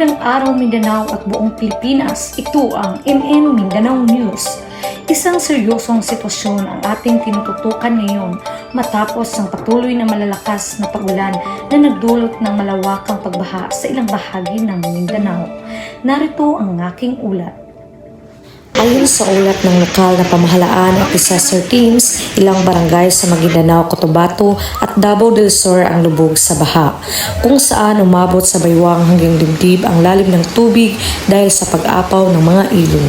Magandang araw Mindanao at buong Pilipinas. Ito ang MN Mindanao News. Isang seryosong sitwasyon ang ating tinututukan ngayon matapos ang patuloy na malalakas na pag-ulan na nagdulot ng malawakang pagbaha sa ilang bahagi ng Mindanao. Narito ang aking ulat. Ayon sa ulat ng lokal na pamahalaan at disaster teams, ilang barangay sa Maguindanao, Cotabato at Davao del Sur ang lubog sa baha, kung saan umabot sa baywang hanggang dibdib ang lalim ng tubig dahil sa pag-apaw ng mga ilog.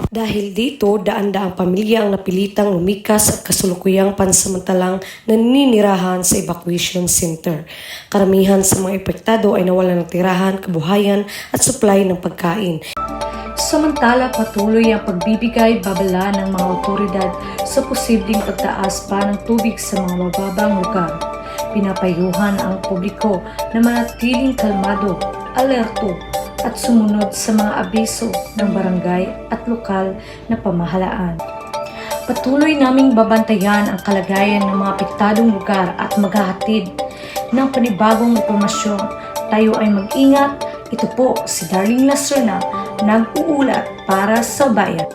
Dahil dito, daan-daang pamilya ang napilitang lumikas at kasulukuyang pansamantalang naninirahan sa evacuation center. Karamihan sa mga epektado ay nawalan ng tirahan, kabuhayan at supply ng pagkain. Samantala, patuloy ang pagbibigay babala ng mga otoridad sa posibleng pagtaas pa ng tubig sa mga mababang lugar. Pinapayuhan ang publiko na manatiling kalmado, alerto at sumunod sa mga abiso ng barangay at lokal na pamahalaan. Patuloy naming babantayan ang kalagayan ng mga apektadong lugar at maghahatid ng panibagong impormasyon. Tayo ay mag-ingat. Ito po si Darling Lacerna, nag-uulat para sa bayan.